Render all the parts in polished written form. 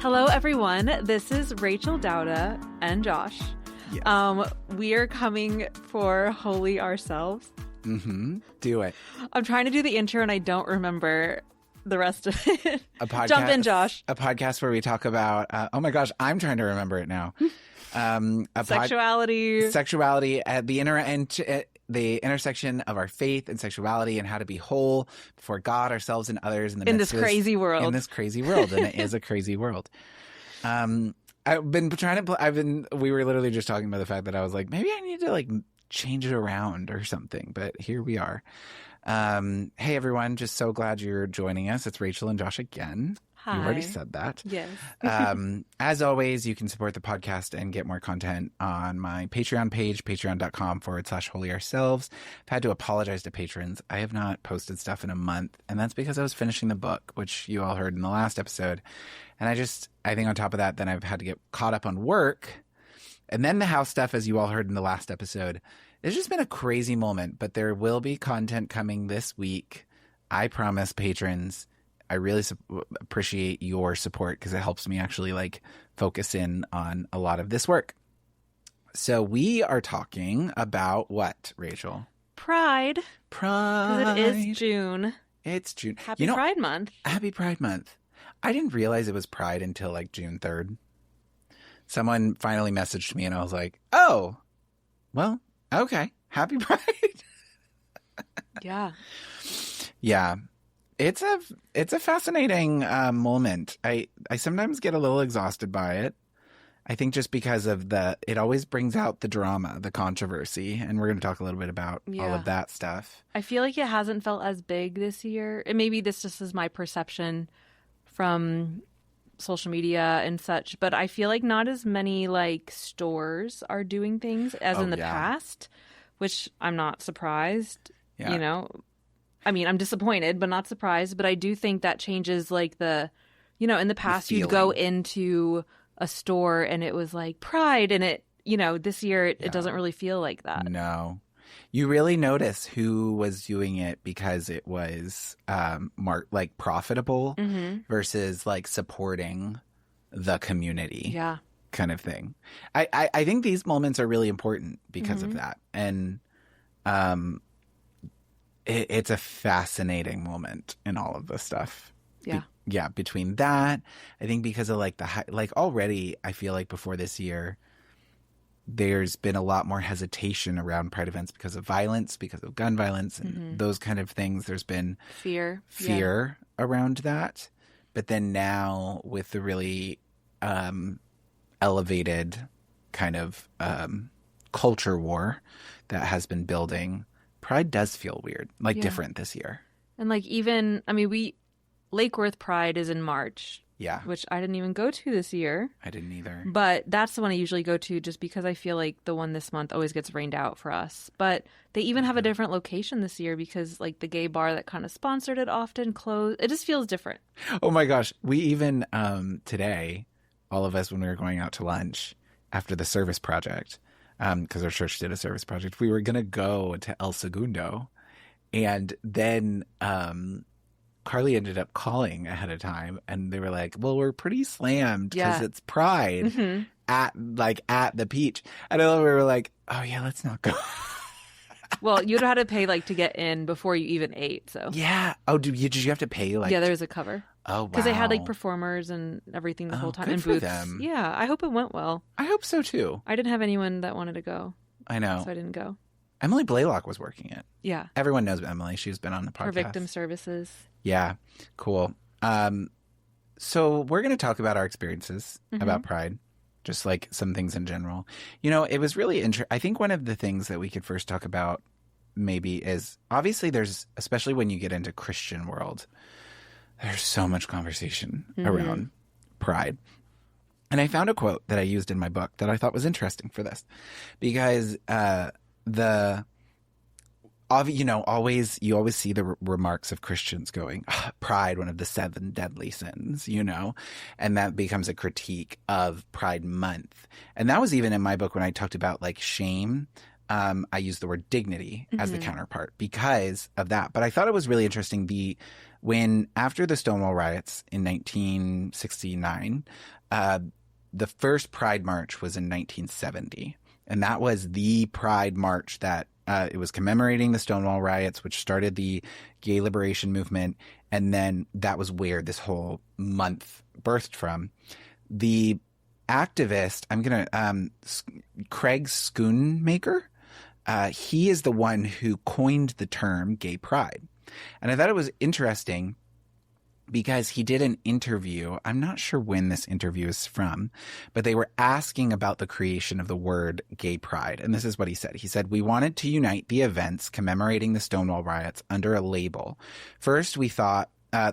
Hello, everyone. This is Rachel Dowda and Josh. Yes. We are coming for Holy Ourselves. Mm-hmm. Do it. I'm trying to do the intro and I don't remember the rest of it. A podcast, Jump in, Josh. A podcast where we talk about, oh my gosh, I'm trying to remember it now. Sexuality. Sexuality at the intersection of our faith and sexuality and how to be whole before God, ourselves, and others in this crazy world. In this crazy world. And it is a crazy world. I've been trying to, we were literally just talking about the fact that I was like, maybe I need to change it around or something. But here we are. Hey, everyone. Just so glad you're joining us. It's Rachel and Josh again. Hi. You already said that. Yes. As always, you can support the podcast and get more content on my Patreon page, patreon.com/holyourselves. I've had to apologize to patrons. I have not posted stuff in a month, and that's because I was finishing the book, which you all heard in the last episode. And I think on top of that, then I've had to get caught up on work. And then the house stuff, as you all heard in the last episode. It's just been a crazy moment, but there will be content coming this week. I promise, patrons. I really appreciate your support because it helps me actually focus in on a lot of this work. So we are talking about what, Rachel? Pride. Pride. Because it is June. It's June. Happy Pride Month. Happy Pride Month. I didn't realize it was Pride until June 3rd. Someone finally messaged me and I was like, oh, well, okay. Happy Pride. Yeah. Yeah. It's a fascinating moment. I sometimes get a little exhausted by it. I think just because of it always brings out the drama, the controversy, and we're going to talk a little bit about all of that stuff. I feel like it hasn't felt as big this year. And maybe this just is my perception from social media and such, but I feel like not as many stores are doing things as in the past, which I'm not surprised, you know. I mean, I'm disappointed, but not surprised. But I do think that changes in the past you'd go into a store and it was Pride and it, this year it doesn't really feel like that. No. You really notice who was doing it because it was profitable versus supporting the community. Yeah. Kind of thing. I think these moments are really important because of that. And it's a fascinating moment in all of this stuff. Yeah. Between that, I think because of already, I feel like before this year, there's been a lot more hesitation around Pride events because of violence, because of gun violence and those kind of things. There's been fear around that. But then now with the really elevated kind of culture war that has been building, Pride does feel weird, different this year. And Lake Worth Pride is in March. Yeah. Which I didn't even go to this year. I didn't either. But that's the one I usually go to just because I feel like the one this month always gets rained out for us. But they even have a different location this year because the gay bar that kind of sponsored it often closed. It just feels different. Oh my gosh. We even today, all of us when we were going out to lunch after the service project, because our church did a service project, we were going to go to El Segundo. And then Carly ended up calling ahead of time and they were like, well, we're pretty slammed because it's Pride at the peach. And we were like, oh yeah, let's not go. Well, you'd have had to pay to get in before you even ate. So yeah. Oh, did you have to pay yeah, there's a cover. Oh, wow. Because they had performers and everything the whole time good and for booths. them. Yeah, I hope it went well. I hope so too. I didn't have anyone that wanted to go. I know. So I didn't go. Emily Blaylock was working it. Yeah. Everyone knows Emily. She's been on the podcast. For victim services. Yeah. Cool. So we're going to talk about our experiences about Pride, just some things in general. It was really interesting. I think one of the things that we could first talk about maybe is obviously there's, especially when you get into Christian world, there's so much conversation around Pride. And I found a quote that I used in my book that I thought was interesting for this because you always see the remarks of Christians going, Pride, one of the 7 deadly sins, and that becomes a critique of Pride Month. And that was even in my book when I talked about shame I use the word dignity as the Mhm. counterpart because of that. But I thought it was really interesting when after the Stonewall riots in 1969, the first Pride March was in 1970. And that was the Pride March that it was commemorating the Stonewall riots, which started the gay liberation movement. And then that was where this whole month birthed from. The activist, Craig Schoonmaker, he is the one who coined the term gay pride. And I thought it was interesting because he did an interview. I'm not sure when this interview is from, but they were asking about the creation of the word gay pride. And this is what he said. He said, "We wanted to unite the events commemorating the Stonewall riots under a label. First, the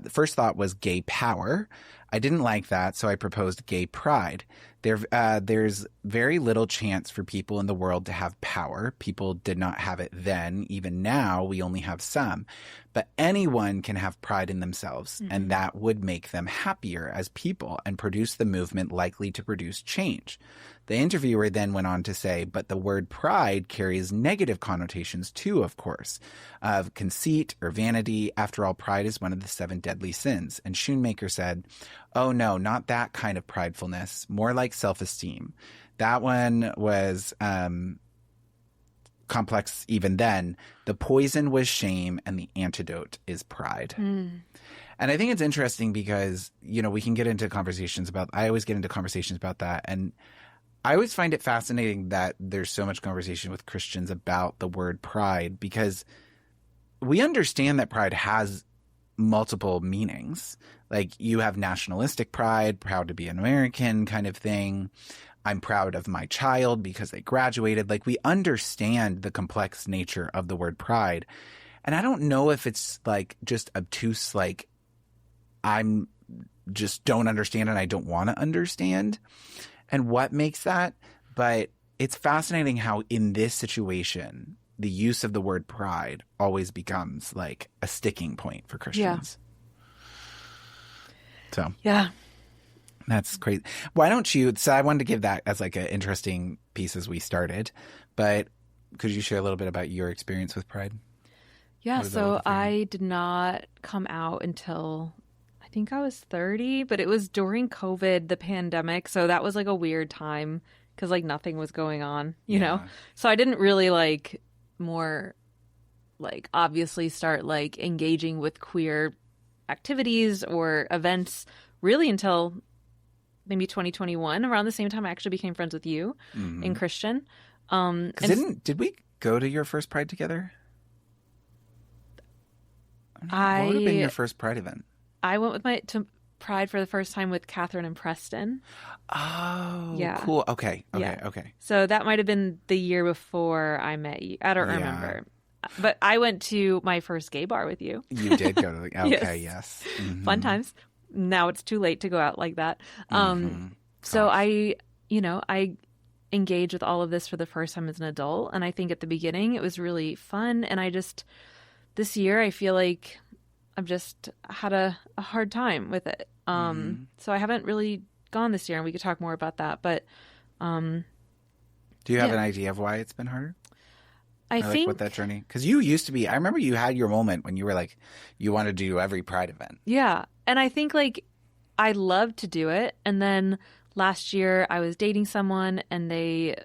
first thought was gay power. I didn't like that, so I proposed gay pride. There's very little chance for people in the world to have power. People did not have it then. Even now, we only have some. But anyone can have pride in themselves, and that would make them happier as people and produce the movement likely to produce change." The interviewer then went on to say, "But the word pride carries negative connotations too, of course, of conceit or vanity. After all, pride is one of the 7 deadly sins." And Schoonmaker said, "Oh no, not that kind of pridefulness, more like self-esteem. That one was complex even then. The poison was shame and the antidote is pride." And I think it's interesting because, we can get into conversations I always get into conversations about that. And I always find it fascinating that there's so much conversation with Christians about the word pride, because we understand that pride has multiple meanings. Like, you have nationalistic pride, proud to be an American kind of thing. I'm proud of my child because they graduated. Like, we understand the complex nature of the word pride. And I don't know if it's like just obtuse, like I'm just don't understand and I don't want to understand, and what makes that. But it's fascinating how in this situation, the use of the word pride always becomes like a sticking point for Christians. So Yeah. That's crazy. Why don't you? So I wanted to give that as like an interesting piece as we started, but could you share a little bit about your experience with pride? Yeah. So I did not come out until I think I was 30, but it was during COVID, the pandemic. So that was like a weird time because like nothing was going on, you know? So I didn't really more obviously start like engaging with queer activities or events really until maybe 2021. Around the same time I actually became friends with you in Christian. Did we go to your first Pride together? What would have been your first Pride event? I went to Pride for the first time with Catherine and Preston. Oh, yeah. Cool. Okay. So that might have been the year before I met you. I don't remember. But I went to my first gay bar with you. You did go to the... Okay, yes. Fun times. Now it's too late to go out like that. So I engaged with all of this for the first time as an adult. And I think at the beginning it was really fun. And this year I feel like I've just had a hard time with it. So I haven't really gone this year, and we could talk more about that. But do you have an idea of why it's been harder? I think what that journey, because you used to be. I remember you had your moment when you were like, you wanted to do every Pride event. Yeah, and I think I loved to do it, and then last year I was dating someone, and they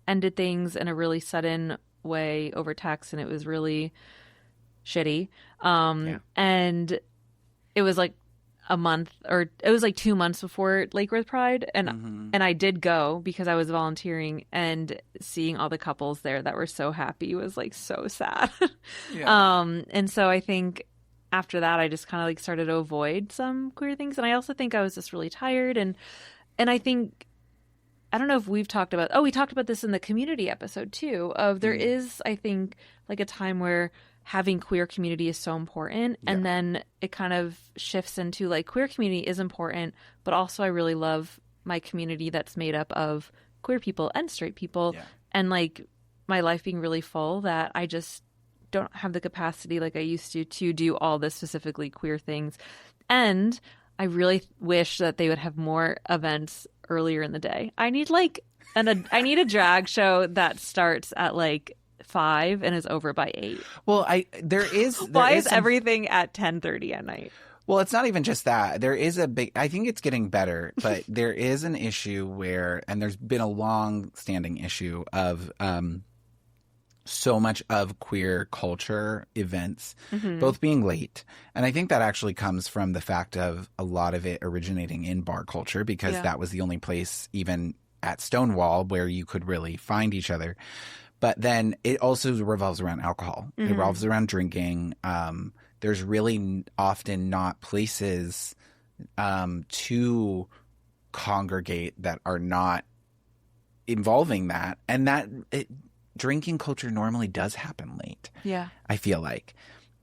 ended things in a really sudden way over text, and it was really shitty. And it was a month, or it was 2 months before Lake Worth Pride, and I did go because I was volunteering, and seeing all the couples there that were so happy was so sad. And so I think after that I just kind of started to avoid some queer things, and I also think I was just really tired, and I think, I don't know if we talked about this in the community episode too, of there is, I think, a time where having queer community is so important. And then it kind of shifts into queer community is important, but also I really love my community that's made up of queer people and straight people. And my life being really full, that I just don't have the capacity I used to do all the specifically queer things. And I really wish that they would have more events earlier in the day. I need And I need a drag show that starts at like 5 and is over by 8. Well, Why is everything at 10:30 at night? Well, it's not even just that. There is I think it's getting better, but there is an issue where, and there's been a long-standing issue of so much of queer culture events, both being late. And I think that actually comes from the fact of a lot of it originating in bar culture, because that was the only place, even at Stonewall, where you could really find each other. But then it also revolves around alcohol. It revolves around drinking. There's really often not places to congregate that are not involving that. And drinking culture normally does happen late. Yeah. I feel like.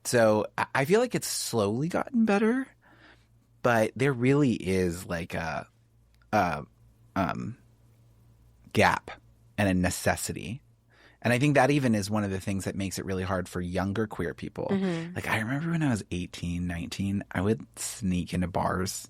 So I feel like it's slowly gotten better, but there really is like a gap and a necessity. And I think that even is one of the things that makes it really hard for younger queer people. Like, I remember when I was 18, 19, I would sneak into bars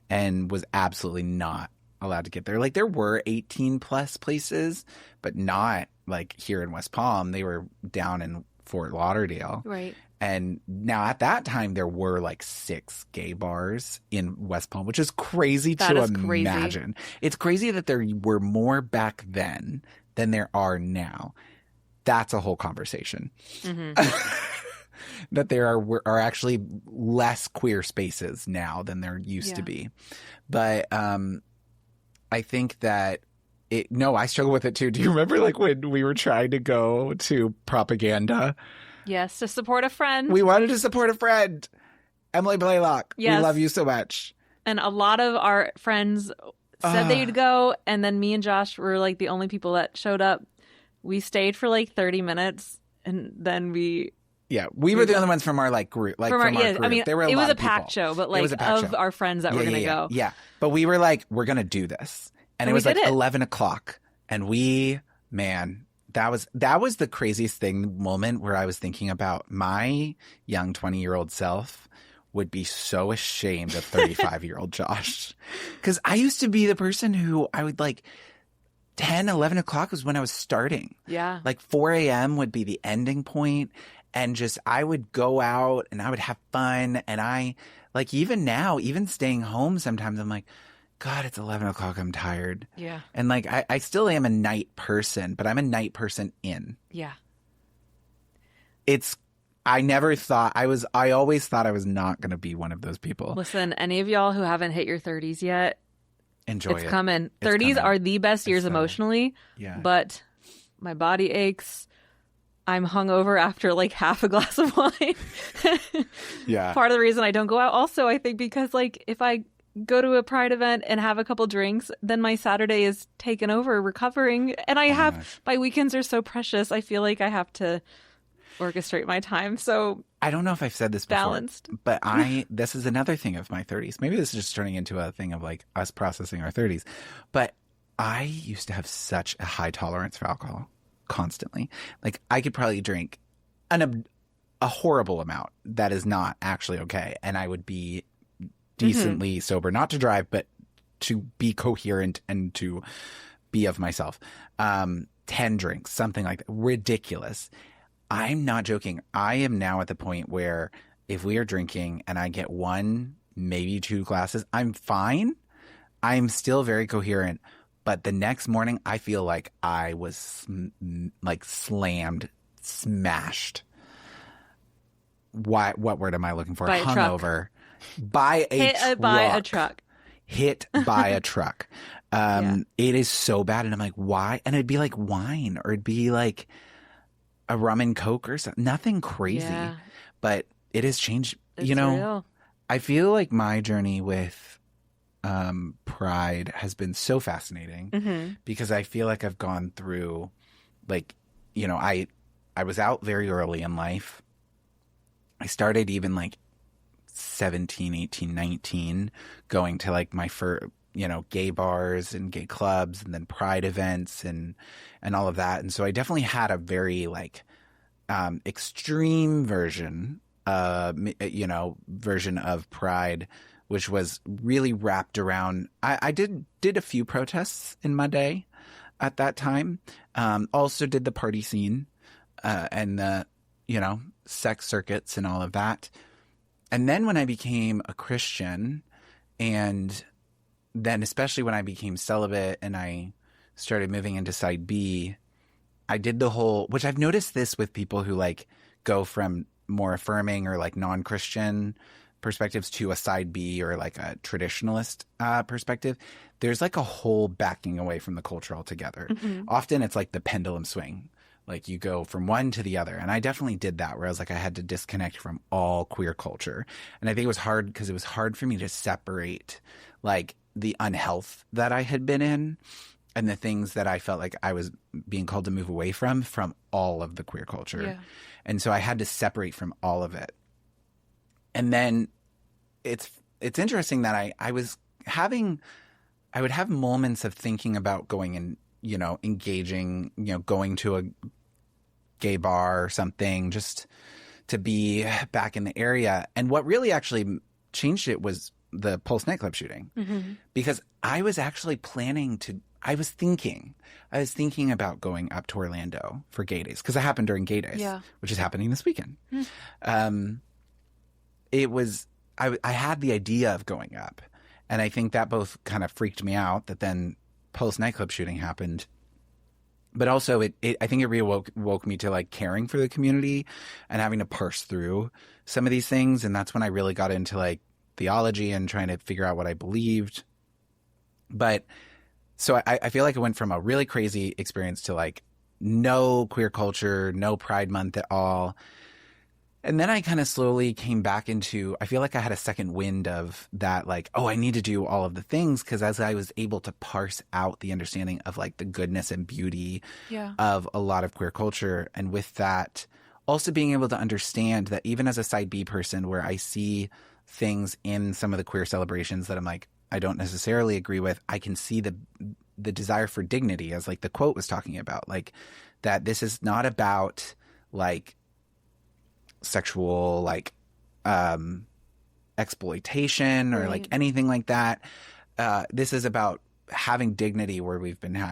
and was absolutely not allowed to get there. Like, there were 18 plus places, but not like here in West Palm. They were down in Fort Lauderdale. Right. And now at that time, there were like 6 gay bars in West Palm, which is crazy to imagine. It's crazy that there were more back then than there are now. That's a whole conversation. That there are actually less queer spaces now than there used to be. But I think that I struggle with it too. Do you remember like when we were trying to go to Propaganda? Yes, to support a friend. We wanted to support a friend. Emily Blaylock. Yes. We love you so much. And a lot of our friends said they'd go, and then me and Josh were like the only people that showed up. We stayed for like 30 minutes, and then we were the only ones from our like group, like from our group. I mean, there were it was a packed people. Show, but like of our friends that were going to go. Yeah, but we were like, we're going to do this, and it was like 11 o'clock, and that was the craziest moment where I was thinking about my young 20-year-old self would be so ashamed of 35-year-old Josh, because I used to be the person who I would like. 10, 11 o'clock was when I was starting. Yeah. Like 4 a.m. would be the ending point. And just, I would go out and I would have fun. And I, like, even now, even staying home sometimes, I'm like, God, it's 11 o'clock. I'm tired. Yeah. And like, I still am a night person, but I'm a night person in. Yeah. I always thought I was not going to be one of those people. Listen, any of y'all who haven't hit your 30s yet, enjoy it. It's coming. 30s are the best years emotionally. Yeah. But my body aches. I'm hungover after like half a glass of wine. Yeah. Part of the reason I don't go out also, I think, because like if I go to a Pride event and have a couple drinks, then my Saturday is taken over recovering. And my weekends are so precious. I feel like I have to orchestrate my time. So I don't know if I've said this before, balanced. But this is another thing of my 30s. Maybe this is just turning into a thing of like us processing our 30s. But I used to have such a high tolerance for alcohol constantly. Like I could probably drink a horrible amount that is not actually okay. And I would be decently sober, not to drive, but to be coherent and to be of myself. 10 drinks, something like that. Ridiculous. I'm not joking. I am now at the point where if we are drinking and I get 1, maybe 2 glasses, I'm fine. I'm still very coherent. But the next morning, I feel like I was like smashed. What word am I looking for? By Hungover. By a truck. By a truck. Hit by a truck. It is so bad. And I'm like, why? And it'd be like wine, or it'd be like a rum and coke or something. Nothing crazy, but it has changed. It's real. I feel like my journey with Pride has been so fascinating because I feel like I've gone through, like, I was out very early in life. I started even like 17, 18, 19, going to like my first, gay bars and gay clubs and then Pride events and all of that. And so I definitely had a very like extreme version of Pride, which was really wrapped around, I did a few protests in my day. at that time. Also did the party scene and the, sex circuits and all of that. And then when I became a Christian, and then especially when I became celibate and I started moving into side B, I did the whole, which I've noticed this with people who like go from more affirming or like non-Christian perspectives to a side B or like a traditionalist perspective. There's like a whole backing away from the culture altogether. Mm-hmm. Often it's like the pendulum swing. Like you go from one to the other. And I definitely did that where I was like, I had to disconnect from all queer culture. And I think it was hard because it was hard for me to separate like the unhealth that I had been in and the things that I felt like I was being called to move away from all of the queer culture. Yeah. And so I had to separate from all of it. And then it's interesting that I would have moments of thinking about going and, engaging, going to a gay bar or something just to be back in the area. And what really actually changed it was the Pulse nightclub shooting, Mm-hmm. because I was actually I was thinking about going up to Orlando for Gay Days because it happened during Gay Days, Yeah. which is happening this weekend. I had the idea of going up, and I think that both kind of freaked me out that then Pulse nightclub shooting happened. But also I think it woke me to like caring for the community and having to parse through some of these things. And that's when I really got into like theology and trying to figure out what I believed. But so I feel like it went from a really crazy experience to like no queer culture, no Pride Month at all. And then I kind of slowly came back into, I feel like I had a second wind of that, like, oh, I need to do all of the things. Because as I was able to parse out the understanding of like the goodness and beauty of a lot of queer culture. And with that, also being able to understand that even as a side B person where I see things in some of the queer celebrations that I'm like, I don't necessarily agree with, I can see the desire for dignity, as like the quote was talking about, like that this is not about like sexual like exploitation or like anything like that. This is about having dignity where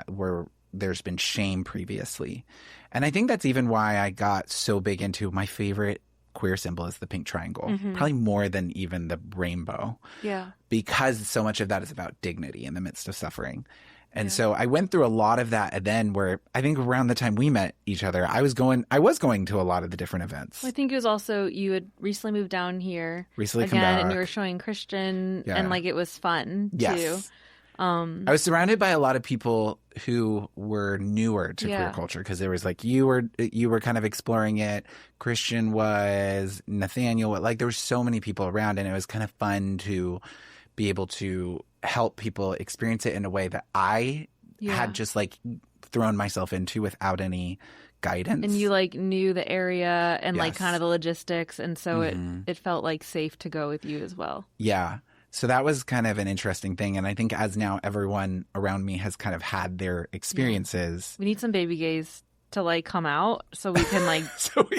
where there's been shame previously. And I think that's even why I got so big into my favorite queer symbol is the pink triangle, probably more than even the rainbow. Yeah. Because so much of that is about dignity in the midst of suffering. And so I went through a lot of that. And then where I think around the time we met each other, I was going to a lot of the different events. Well, I think it was also, you had recently moved down here Recently again, come back. and you were showing Christian, and like it was fun too. I was surrounded by a lot of people who were newer to queer culture because there was like you were kind of exploring it. Christian was, Nathaniel, like there were so many people around, and it was kind of fun to be able to help people experience it in a way that I had just like thrown myself into without any guidance. And you like knew the area and like kind of the logistics, and so it felt like safe to go with you as well. Yeah. So that was kind of an interesting thing. And I think as now everyone around me has kind of had their experiences. We need some baby gays to like come out so we can like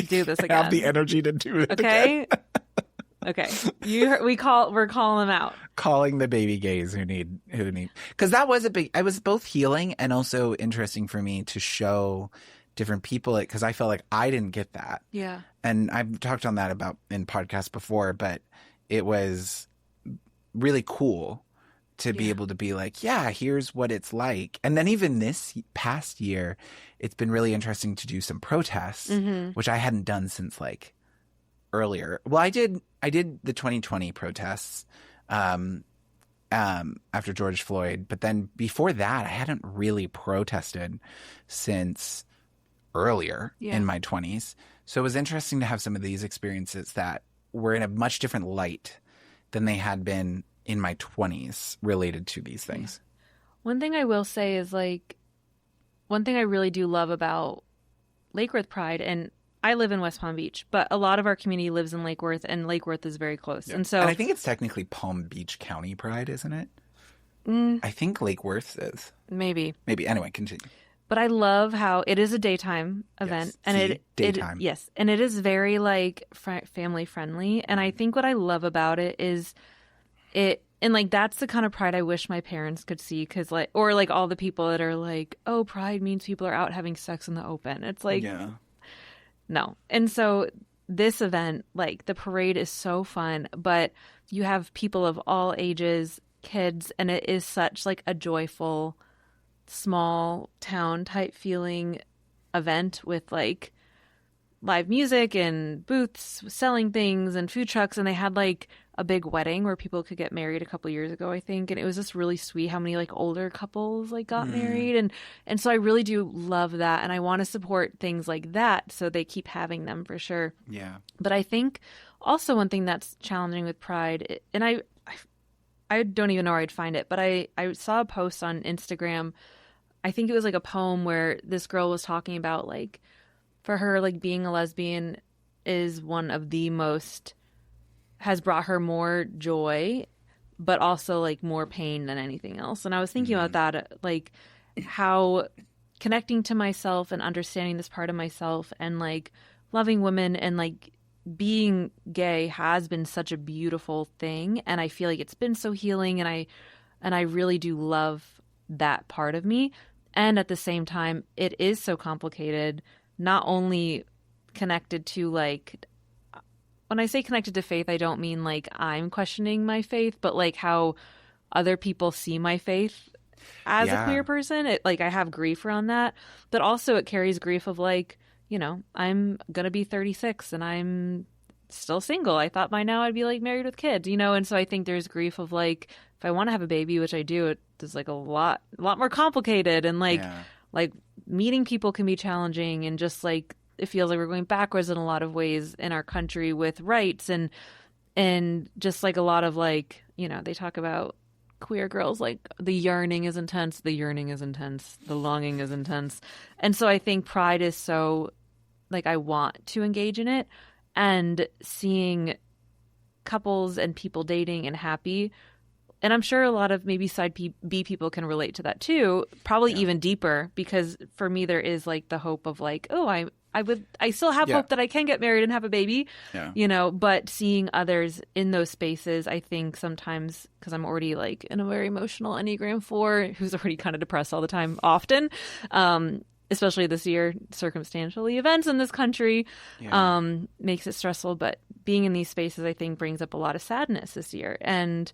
do this again. Have the energy to do it okay? again. Okay. We're calling them out. Calling the baby gays who need because that was it was both healing and also interesting for me to show different people it, because I felt like I didn't get that. Yeah. And I've talked on that about in podcasts before, but it was really cool to be able to be like, yeah, here's what it's like. And then even this past year, it's been really interesting to do some protests, which I hadn't done since like earlier. Well, I did the 2020 protests after George Floyd, but then before that, I hadn't really protested since earlier in my 20s. So it was interesting to have some of these experiences that were in a much different light than they had been in my 20s related to these things. One thing I will say is like, one thing I really do love about Lake Worth Pride, and I live in West Palm Beach, but a lot of our community lives in Lake Worth, and Lake Worth is very close. Yeah. And so, and I think it's technically Palm Beach County Pride, isn't it? I think Lake Worth is. Maybe. Anyway, continue. But I love how it is a daytime event, and daytime. and it is very like family friendly. And I think what I love about it is And like that's the kind of pride I wish my parents could see, because like, or like all the people that are like, oh, pride means people are out having sex in the open. It's like, Yeah. no. And so this event, like the parade is so fun, but you have people of all ages, kids, and it is such like a joyful small town type feeling event with like live music and booths selling things and food trucks. And they had like a big wedding where people could get married a couple years ago, I think. And it was just really sweet how many like older couples like got married. And so I really do love that. And I want to support things like that so they keep having them for sure. Yeah. But I think also one thing that's challenging with Pride, and I don't even know where I'd find it, but I saw a post on Instagram. I think it was like a poem where this girl was talking about like, for her, like being a lesbian is one of the most, has brought her more joy, but also like more pain than anything else. And I was thinking about that, like how connecting to myself and understanding this part of myself and like loving women and like being gay has been such a beautiful thing. And I feel like it's been so healing. And I really do love that part of me. And at the same time, it is so complicated, not only connected to like, when I say connected to faith, I don't mean like I'm questioning my faith, but like how other people see my faith as a queer person. It, like I have grief around that, but also it carries grief of like, you know, I'm going to be 36 and I'm still single. I thought by now I'd be like married with kids, you know? And so I think there's grief of like, if I want to have a baby, which I do, it's like a lot more complicated. And like meeting people can be challenging, and just like, it feels like we're going backwards in a lot of ways in our country with rights and just like a lot of like, you know, they talk about queer girls, like the yearning is intense, the longing is intense. And so I think Pride is so like, I want to engage in it, and seeing couples and people dating and happy. And I'm sure a lot of maybe side B people can relate to that too, probably even deeper, because for me, there is like the hope of like, oh, I still have hope that I can get married and have a baby, you know, but seeing others in those spaces, I think sometimes, because I'm already like in a very emotional Enneagram 4, who's already kind of depressed all the time, often, especially this year, circumstantially, events in this country makes it stressful. But being in these spaces, I think, brings up a lot of sadness this year. And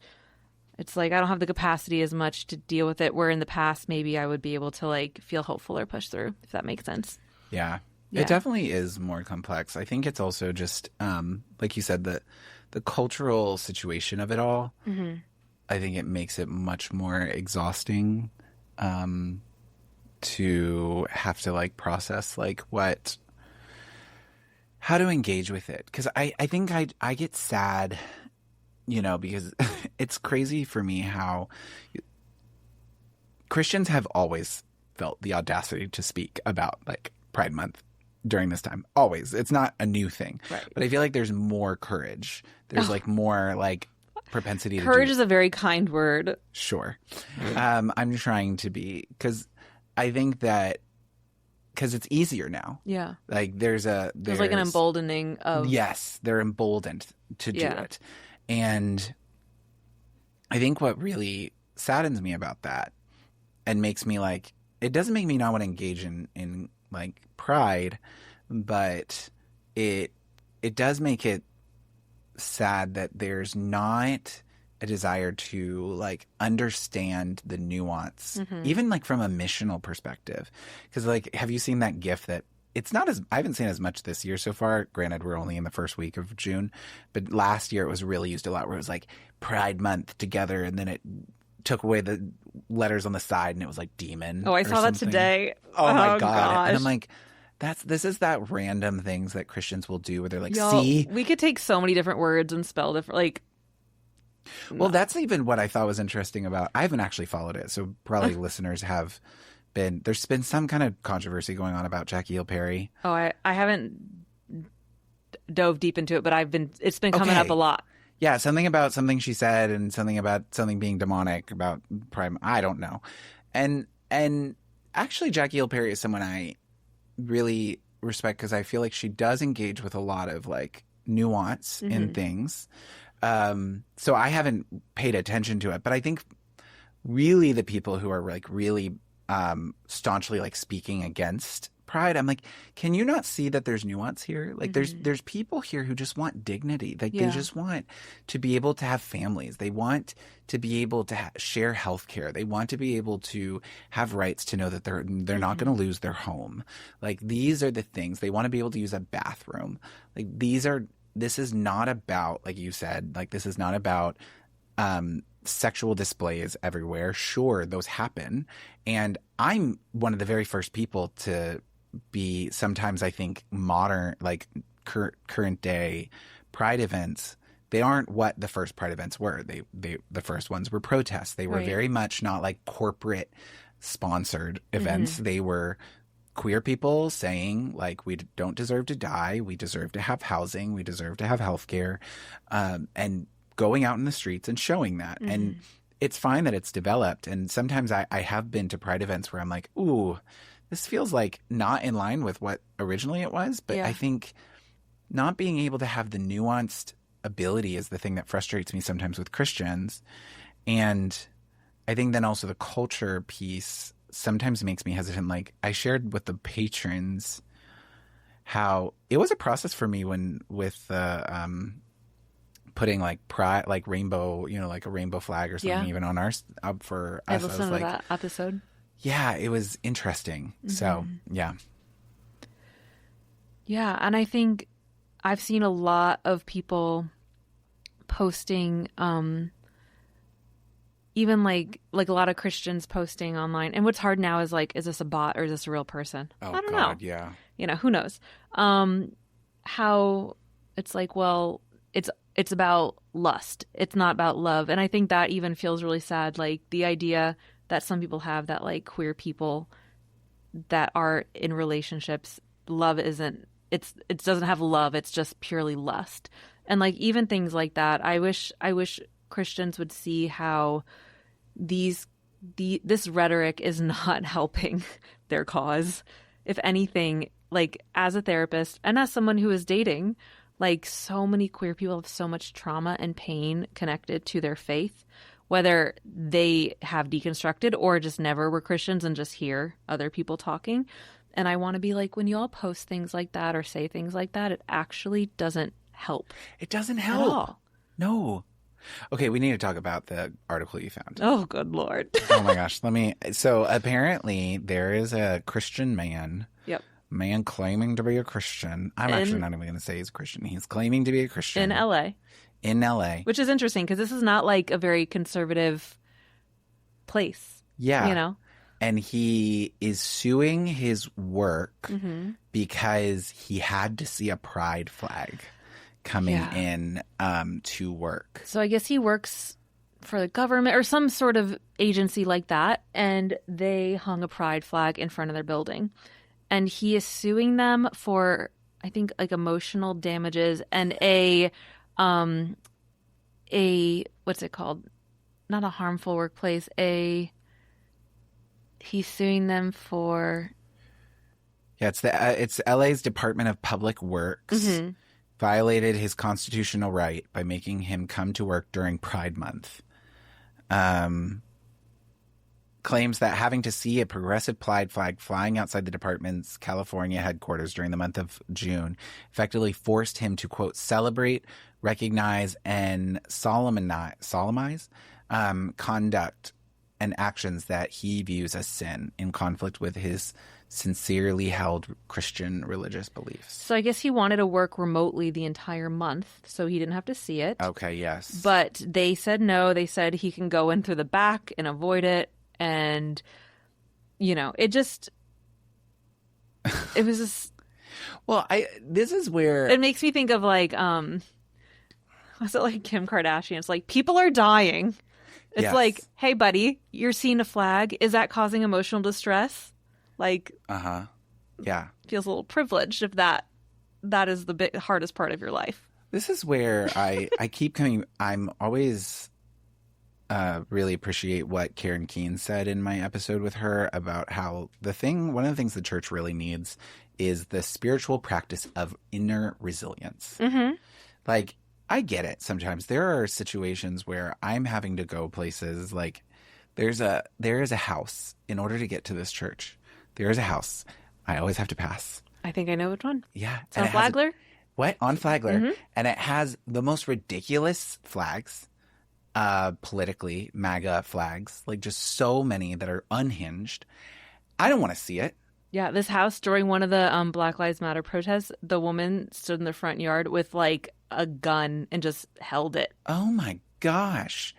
it's like I don't have the capacity as much to deal with it, where in the past maybe I would be able to like feel hopeful or push through, if that makes sense. Yeah. It definitely is more complex. I think it's also just, like you said, the cultural situation of it all. Mm-hmm. I think it makes it much more exhausting to have to like process like how to engage with it. Because I think I get sad, you know, because it's crazy for me how Christians have always felt the audacity to speak about like Pride Month during this time. Always. It's not a new thing. Right. But I feel like there's more courage. There's like more like propensity to courage is a very kind word. Sure. I'm trying to be, because I think that because it's easier now. Yeah. Like there's like an emboldening of. Yes. They're emboldened to do it. And I think what really saddens me about that and makes me like, it doesn't make me not want to engage in like Pride, but it does make it sad that there's not a desire to like understand the nuance, even like from a missional perspective. Because like, have you seen that GIF that it's not as, I haven't seen as much this year so far. Granted, we're only in the first week of June, but last year it was really used a lot, where it was like Pride Month together, and then it took away the letters on the side and it was like demon. Oh, I saw that today. Oh my God. Gosh. And I'm like, this is that random things that Christians will do where they're like, see? We could take so many different words and spell different, like. Well, that's even what I thought was interesting about, I haven't actually followed it, so probably listeners have been, there's been some kind of controversy going on about Jackie Hill Perry. Oh, I haven't dove deep into it, but it's been coming up a lot. Yeah, something about something she said, and something about something being demonic about Prime. I don't know. And actually, Jackie Hill Perry is someone I really respect, because I feel like she does engage with a lot of like nuance in things. So I haven't paid attention to it, but I think really the people who are like really staunchly like speaking against pride, I'm like, can you not see that there's nuance here? Like there's people here who just want dignity. Like they just want to be able to have families. They want to be able to share health care. They want to be able to have rights to know that they're not going to lose their home. Like these are the things. They want to be able to use a bathroom. Like this is not about, like you said, like this is not about sexual displays everywhere. Sure, those happen. And I'm one of the very first people to be sometimes, I think, modern, like current day pride events. They aren't what the first pride events were. The first ones were protests. They were very much not like corporate sponsored events. They were queer people saying like, we don't deserve to die. We deserve to have housing. We deserve to have healthcare, and going out in the streets and showing that. And it's fine that it's developed. And sometimes I have been to pride events where I'm like, ooh, this feels like not in line with what originally it was. But I think not being able to have the nuanced ability is the thing that frustrates me sometimes with Christians. And I think then also the culture piece sometimes makes me hesitant. Like I shared with the patrons how it was a process for me with putting like pride, like rainbow, like a rainbow flag or something even on ours up for us. I listened to that episode. Yeah, it was interesting. So, yeah. Yeah, and I think I've seen a lot of people posting, even like a lot of Christians posting online. And what's hard now is like, is this a bot or is this a real person? Oh, I don't God, know. yeah. Who knows? How it's like, well, it's about lust. It's not about love. And I think that even feels really sad. Like the idea that some people have that like queer people that are in relationships, love isn't, it doesn't have love. It's just purely lust. And like even things like that, I wish Christians would see how this rhetoric is not helping their cause. If anything, like as a therapist and as someone who is dating, like so many queer people have so much trauma and pain connected to their faith, whether they have deconstructed or just never were Christians and just hear other people talking. And I want to be like, when you all post things like that or say things like that, it actually doesn't help. It doesn't help. At all. No. Okay, we need to talk about the article you found. Oh, good Lord. Oh my gosh. So apparently there is a Christian man. Yep. Man claiming to be a Christian. I'm actually not even going to say he's a Christian. He's claiming to be a Christian. In LA. In LA. Which is interesting because this is not like a very conservative place. Yeah. And he is suing his work because he had to see a pride flag coming in to work. So I guess he works for the government or some sort of agency like that. And they hung a pride flag in front of their building. And he is suing them for, I think, like emotional damages and a what's it called? Not a harmful workplace. He's suing them for. Yeah, it's LA's Department of Public Works violated his constitutional right by making him come to work during Pride Month. Claims that having to see a progressive pride flag flying outside the department's California headquarters during the month of June effectively forced him to, quote, celebrate, recognize, and solemnize conduct and actions that he views as sin in conflict with his sincerely held Christian religious beliefs. So I guess he wanted to work remotely the entire month, so he didn't have to see it. Okay, yes. But they said no. They said he can go in through the back and avoid it. And, it just, it was just. Well, this is where. It makes me think of like, was it like Kim Kardashian? It's like, people are dying. It's like, hey, buddy, you're seeing a flag. Is that causing emotional distress? Like. Yeah. Feels a little privileged if that is the hardest part of your life. This is where I keep coming. I'm always. Really appreciate what Karen Keene said in my episode with her about how one of the things the church really needs is the spiritual practice of inner resilience. Like I get it sometimes. There are situations where I'm having to go places like there is a house in order to get to this church. There is a house. I always have to pass. I think I know which one. Yeah. It's on Flagler? What? On Flagler. And it has the most ridiculous flags, politically, MAGA flags, like just so many that are unhinged. I don't want to see it. Yeah, this house during one of the Black Lives Matter protests, the woman stood in the front yard with like a gun and just held it. Oh my gosh.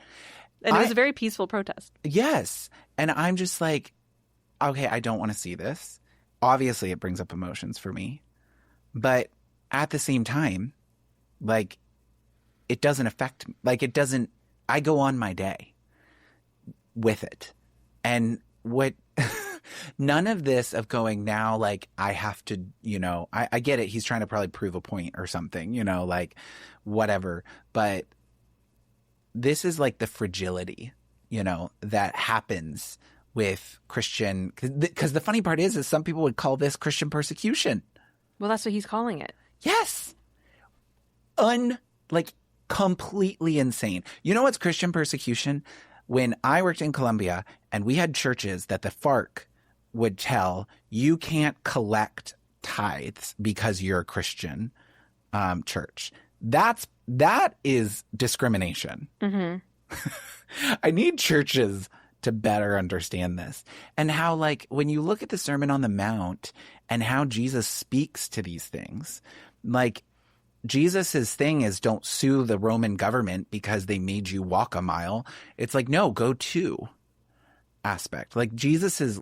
And it was a very peaceful protest. Yes. And I'm just like, okay, I don't want to see this. Obviously, it brings up emotions for me. But at the same time, like, it doesn't affect me. Like, it doesn't, I go on my day with it. And what, none of this of going now, like, I have to, you know, I get it. He's trying to probably prove a point or something, you know, like, whatever. But this is like the fragility, you know, that happens with Christian, because the funny part is some people would call this Christian persecution. Well, that's what he's calling it. Yes. Like completely insane. You know what's Christian persecution? When I worked in Colombia and we had churches that the FARC would tell you can't collect tithes because you're a Christian church. That is discrimination. I need churches to better understand this. And how, like, when you look at the Sermon on the Mount and how Jesus speaks to these things, like, Jesus's thing is don't sue the Roman government because they made you walk a mile. It's like, no, go to aspect. Like, this is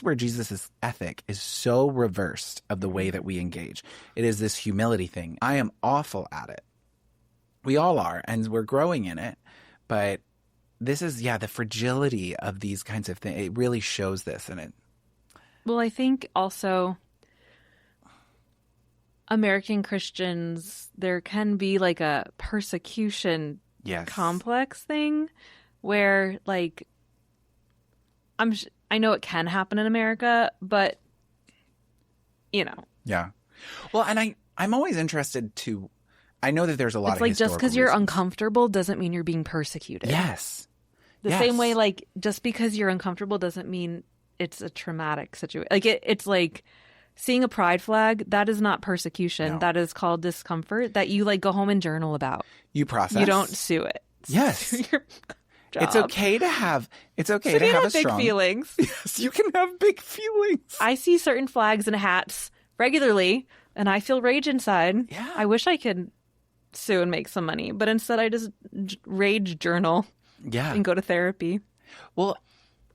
where Jesus's ethic is so reversed of the way that we engage. It is this humility thing. I am awful at it. We all are, and we're growing in it. But this is, the fragility of these kinds of things. It really shows this in it. Well, I think also American Christians, there can be like a persecution complex thing where, like, I know it can happen in America, but, you know. Yeah. Well, and I'm always interested to, I know that there's a lot it's of like just because you're reasons. Uncomfortable doesn't mean you're being persecuted. Yes. The same way, like, just because you're uncomfortable doesn't mean it's a traumatic situation. Like, it's like seeing a pride flag, that is not persecution. No. That is called discomfort that you, like, go home and journal about. You process. You don't sue it. Yes. Your job. It's okay to have a big strong feelings. Yes, you can have big feelings. I see certain flags and hats regularly, and I feel rage inside. Yeah. I wish I could sue and make some money, but instead I just rage journal. Yeah. And go to therapy. Well,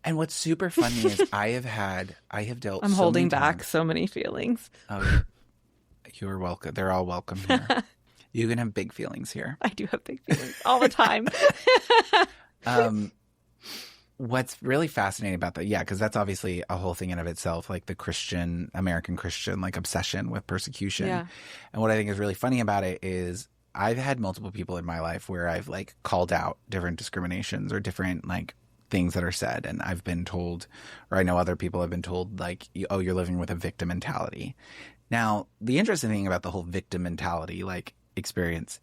and what's super funny is I have dealt. I'm so holding many back times. so many feelings. Oh, you're welcome. They're all welcome here. You can have big feelings here. I do have big feelings all the time. What's really fascinating about that, because that's obviously a whole thing in of itself, like the American Christian, like obsession with persecution. Yeah. And what I think is really funny about it is I've had multiple people in my life where I've like called out different discriminations or different like things that are said. And I've been told, or I know other people have been told like, oh, you're living with a victim mentality. Now, the interesting thing about the whole victim mentality, like experience,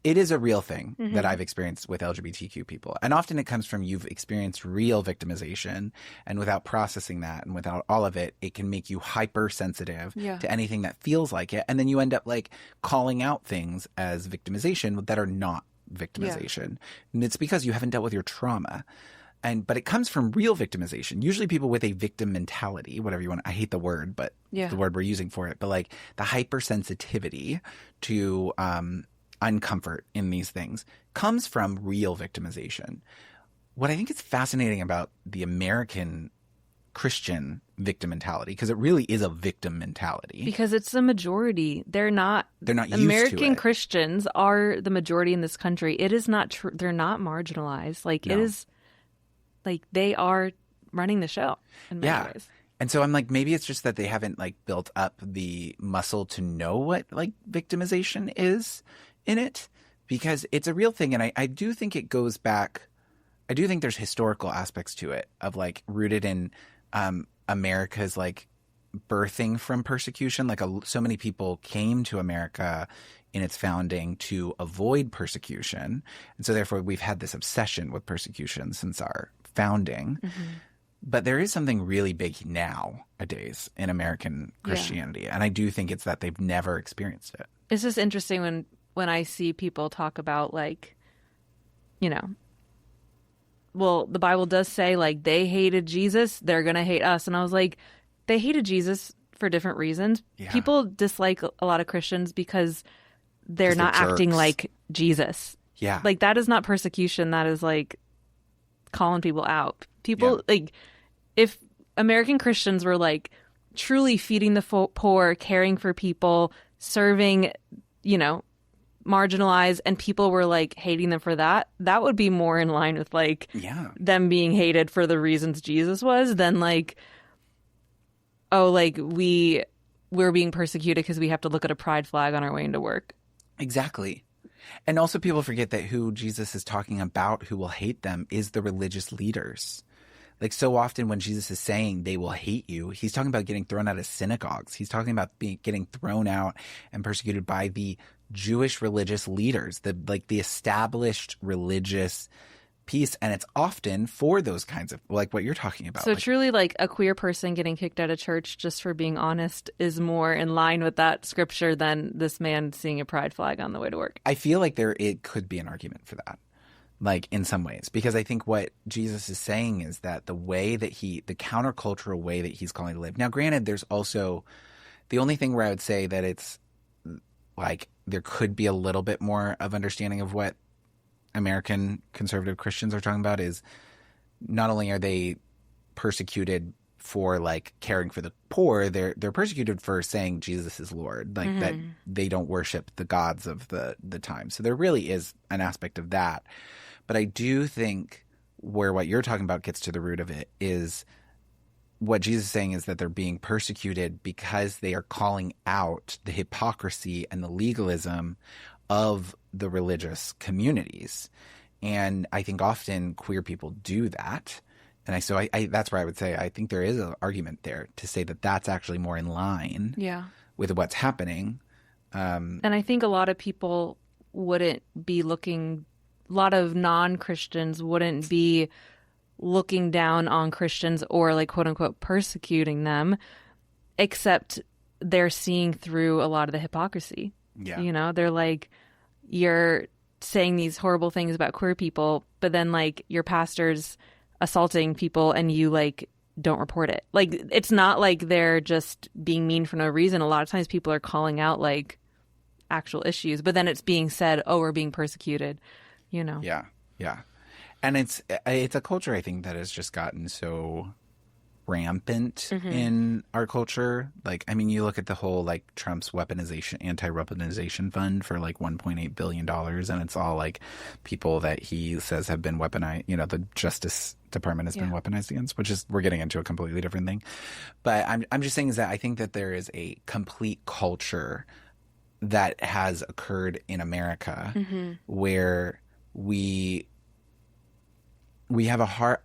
it is a real thing that I've experienced with LGBTQ people. And often it comes from you've experienced real victimization, and without processing that and without all of it, it can make you hypersensitive to anything that feels like it. And then you end up like calling out things as victimization that are not victimization. Yeah. And it's because you haven't dealt with your trauma. But it comes from real victimization. Usually people with a victim mentality, whatever you want. I hate the word, but it's the word we're using for it. But like the hypersensitivity to uncomfort in these things comes from real victimization. What I think is fascinating about the American Christian victim mentality, because it really is a victim mentality. Because it's the majority. They're not used American to it. Christians are the majority in this country. It is not true. They're not marginalized. Like it is like they are running the show in many ways. And so I'm like, maybe it's just that they haven't like built up the muscle to know what like victimization is in it, because it's a real thing. And I do think it goes back. I do think there's historical aspects to it of like rooted in America's like birthing from persecution. Like so many people came to America in its founding to avoid persecution. And so therefore we've had this obsession with persecution since our founding. Mm-hmm. But there is something really big nowadays in American Christianity. And I do think it's that they've never experienced it. It's just interesting when I see people talk about, like, you know, well, the Bible does say, like, they hated Jesus, they're going to hate us. And I was like, they hated Jesus for different reasons. Yeah. People dislike a lot of Christians because they're 'Cause not they're acting jerks. like Jesus. Yeah. Like, that is not persecution. That is, like, calling people out. People, like, if American Christians were, like, truly feeding the poor, caring for people, serving, you know, marginalized, and people were, like, hating them for that, that would be more in line with, like, them being hated for the reasons Jesus was than, like, oh, like, we're being persecuted because we have to look at a pride flag on our way into work. Exactly. And also people forget that who Jesus is talking about who will hate them is the religious leaders. Like, so often when Jesus is saying they will hate you, he's talking about getting thrown out of synagogues. He's talking about getting thrown out and persecuted by the Jewish religious leaders, the established religious piece. And it's often for those kinds of, like what you're talking about. So like, truly, like, a queer person getting kicked out of church just for being honest is more in line with that scripture than this man seeing a pride flag on the way to work. I feel like it could be an argument for that. Like, in some ways, because I think what Jesus is saying is that the way that the countercultural way that he's calling to live. Now, granted, there's also the only thing where I would say that it's like there could be a little bit more of understanding of what American conservative Christians are talking about is not only are they persecuted for, like, caring for the poor, they're persecuted for saying Jesus is Lord, like that they don't worship the gods of the time. So there really is an aspect of that. But I do think where what you're talking about gets to the root of it is what Jesus is saying is that they're being persecuted because they are calling out the hypocrisy and the legalism of the religious communities. And I think often queer people do that. And so I that's where I would say I think there is an argument there to say that that's actually more in line with what's happening. And I think a lot of people wouldn't be looking, a lot of non-Christians wouldn't be looking down on Christians or, like, quote unquote persecuting them, except they're seeing through a lot of the hypocrisy. Yeah. You know, they're like, you're saying these horrible things about queer people, but then, like, your pastor's assaulting people and you, like, don't report it. Like, it's not like they're just being mean for no reason. A lot of times people are calling out, like, actual issues, but then it's being said, oh, we're being persecuted, you know? Yeah. Yeah. And it's a culture, I think, that has just gotten so rampant in our culture. Like, I mean, you look at the whole, like, Trump's anti-weaponization fund for, like, $1.8 billion. And it's all, like, people that he says have been weaponized, you know, the Justice Department has been weaponized against, which is, we're getting into a completely different thing. But I'm just saying is that I think that there is a complete culture that has occurred in America where we have a hard,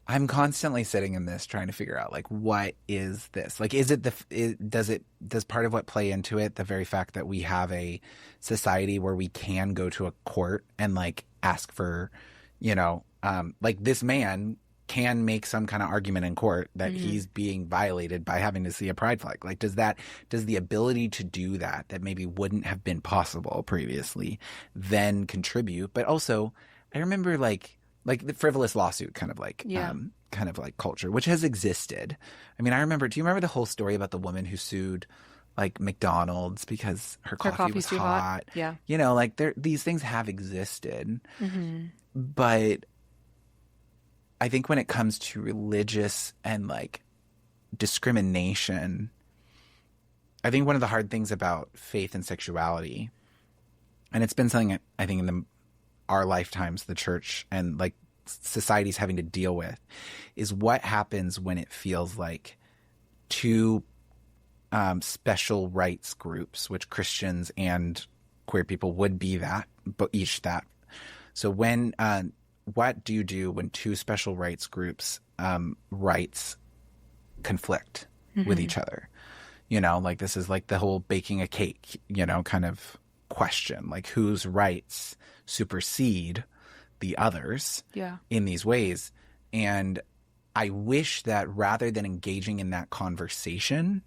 I'm constantly sitting in this trying to figure out, like, what is this? Like, is it does part of what play into it the very fact that we have a society where we can go to a court and, like, ask for, you know, like, this man can make some kind of argument in court that he's being violated by having to see a pride flag. Like, does the ability to do that maybe wouldn't have been possible previously then contribute? But also, I remember, like the frivolous lawsuit kind of like culture, which has existed. I mean, do you remember the whole story about the woman who sued, like, McDonald's because her coffee was too hot? Yeah. You know, like, these things have existed. But I think when it comes to religious and, like, discrimination, I think one of the hard things about faith and sexuality, and it's been something I think in our lifetimes, the church and, like, society's having to deal with, is what happens when it feels like two special rights groups, which Christians and queer people would be that, but each that. So when what do you do when two special rights groups rights conflict with each other. You know, like this is like the whole baking a cake, you know, kind of question, like whose rights supersede the others in these ways. And I wish that rather than engaging in that conversation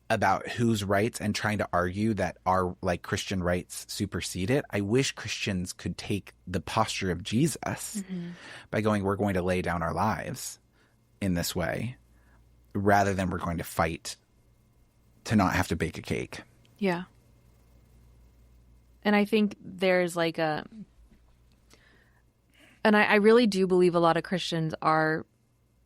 about whose rights and trying to argue that our like Christian rights supersede it, I wish Christians could take the posture of Jesus by going, we're going to lay down our lives in this way rather than we're going to fight to not have to bake a cake. Yeah. And I think there's like I really do believe a lot of Christians are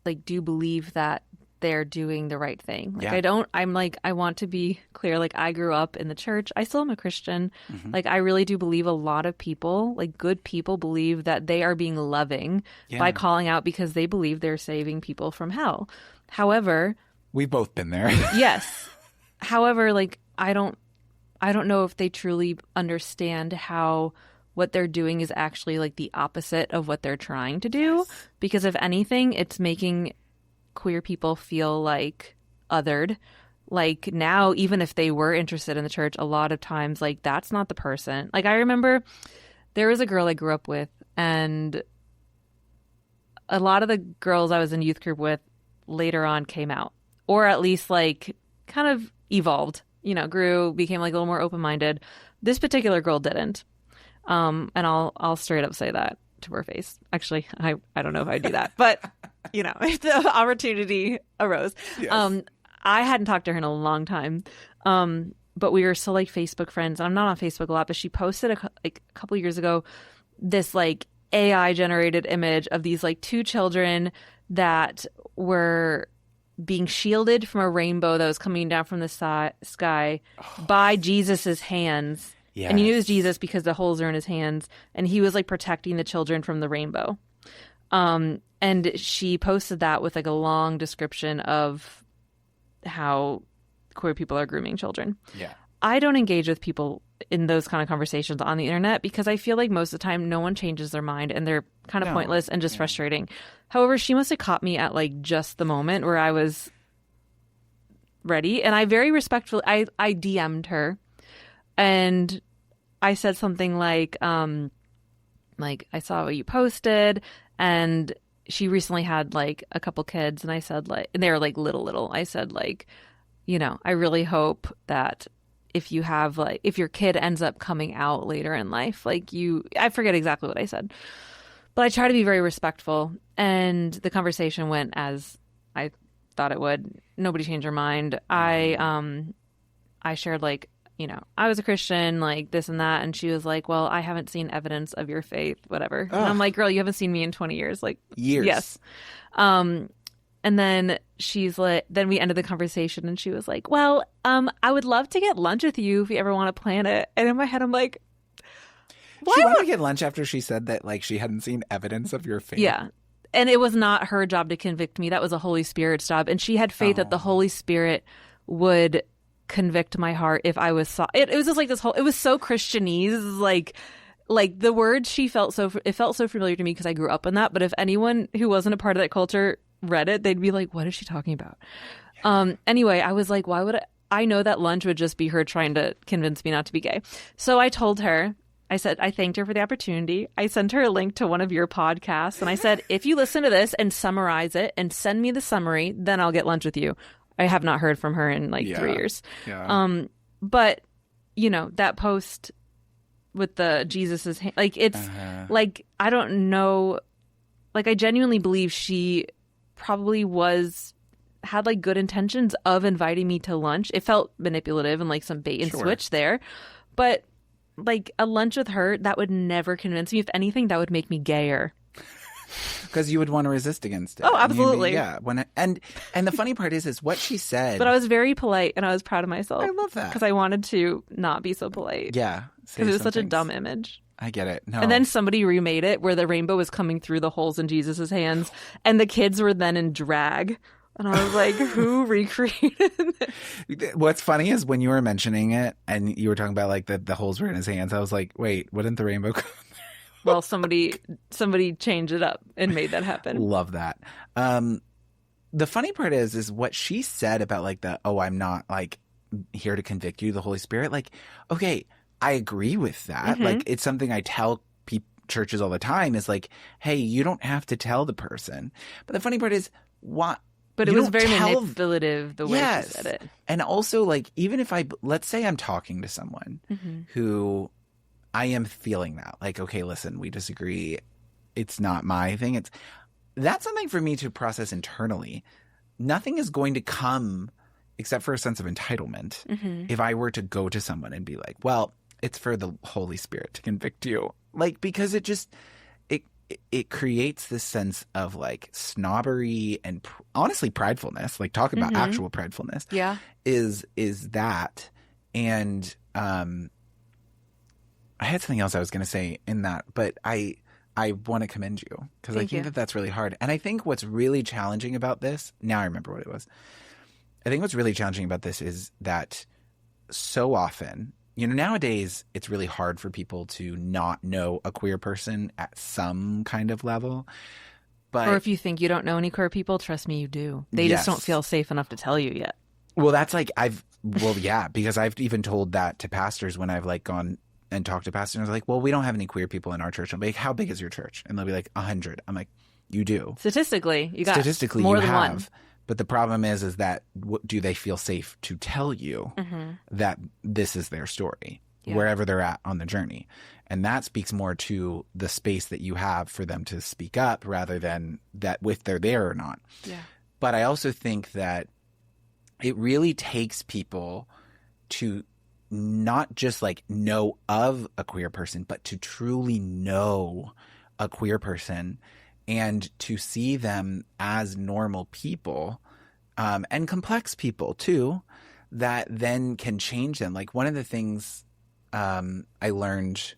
like, do believe that they're doing the right thing. Like I want to be clear. Like I grew up in the church. I still am a Christian. Like I really do believe a lot of people, like good people, believe that they are being loving by calling out because they believe they're saving people from hell. However, we've both been there. Yes. However, like I don't know if they truly understand how what they're doing is actually like the opposite of what they're trying to do. Because if anything, it's making queer people feel like othered. Like now, even if they were interested in the church, a lot of times, like that's not the person. Like I remember there was a girl I grew up with, and a lot of the girls I was in youth group with later on came out, or at least like kind of evolved, you know, grew, became like a little more open-minded. This particular girl didn't. And I'll straight up say that to her face. Actually, I don't know if I'd do that, but you know, if the opportunity arose. Yes. I hadn't talked to her in a long time. But we were still like Facebook friends. I'm not on Facebook a lot, but she posted a couple years ago this like AI generated image of these like two children that were being shielded from a rainbow that was coming down from the sky by Jesus's hands. Yes. And you knew it was Jesus because the holes are in his hands, and he was like protecting the children from the rainbow. And she posted that with like a long description of how queer people are grooming children. Yeah. I don't engage with people in those kind of conversations on the internet because I feel like most of the time no one changes their mind and they're kind of pointless and just frustrating. However, she must have caught me at like just the moment where I was ready, and I very respectfully I DM'd her. And I said something like I saw what you posted, and she recently had like a couple kids, and I said like, and they were like little. I said like, you know, I really hope that if you have like, if your kid ends up coming out later in life, like I forget exactly what I said, but I try to be very respectful, and the conversation went as I thought it would. Nobody changed their mind. I shared like, you know, I was a Christian, like this and that. And she was like, well, I haven't seen evidence of your faith, whatever. And I'm like, girl, you haven't seen me in 20 years. Like, years. Yes. And then she's like, then we ended the conversation and she was like, well, I would love to get lunch with you if you ever want to plan it. And in my head, I'm like, why she wanted to get lunch after she said that like she hadn't seen evidence of your faith. Yeah. And it was not her job to convict me. That was a Holy Spirit's job. And she had faith that the Holy Spirit would convict my heart if I was it was just like this whole, it was so Christianese, like the words she felt it felt so familiar to me because I grew up in that. But if anyone who wasn't a part of that culture read it, they'd be like, what is she talking about? Anyway, I was like, why would I know that lunch would just be her trying to convince me not to be gay. So I told her, I said, I thanked her for the opportunity. I sent her a link to one of your podcasts, and I said, if you listen to this and summarize it and send me the summary, then I'll get lunch with you. I have not heard from her in like 3 years. Yeah. But you know, that post with the Jesus's hand, like it's like, I don't know, like I genuinely believe she probably had like good intentions of inviting me to lunch. It felt manipulative and like some bait and switch there, but like a lunch with her, that would never convince me. If anything, that would make me gayer. Because you would want to resist against it. Oh, absolutely. And the funny part is what she said. But I was very polite, and I was proud of myself. I love that. Because I wanted to not be so polite. Yeah. Because it was such a dumb image. I get it. No. And then somebody remade it where the rainbow was coming through the holes in Jesus's hands, and the kids were then in drag. And I was like, who recreated it? What's funny is when you were mentioning it, and you were talking about like the holes were in his hands, I was like, wait, wouldn't the rainbow come? Well, somebody changed it up and made that happen. Love that. the funny part is what she said about like I'm not like here to convict you, the Holy Spirit. Like, okay, I agree with that. Mm-hmm. Like, it's something I tell churches all the time is like, hey, you don't have to tell the person. But the funny part is, what? But it was very manipulative the way she said it. And also, like, even if let's say I'm talking to someone who I am feeling that, like, okay, listen, we disagree. It's not my thing. That's something for me to process internally. Nothing is going to come except for a sense of entitlement if I were to go to someone and be like, well, it's for the Holy Spirit to convict you. Like, because it creates this sense of like snobbery and honestly pridefulness. Like, talk about actual pridefulness. Yeah. Is that. And I had something else I was going to say in that, but I want to commend you because I think that that's really hard. And I think what's really challenging about this, now I remember what it was. I think what's really challenging about this is that so often, nowadays it's really hard for people to not know a queer person at some kind of level. But, or if you think you don't know any queer people, trust me, you do. They just don't feel safe enough to tell you yet. Well, that's like because I've even told that to pastors when I've like gone and talked to pastors. And I was like, well, we don't have any queer people in our church. I'm like, how big is your church? And they'll be like 100. I'm like, you do. Statistically, you got more than one. But the problem is that do they feel safe to tell you that this is their story, wherever they're at on the journey? And that speaks more to the space that you have for them to speak up rather than that if they're there or not. Yeah. But I also think that it really takes people to not just like know of a queer person, but to truly know a queer person and to see them as normal people and complex people too, that then can change them. Like, one of the things I learned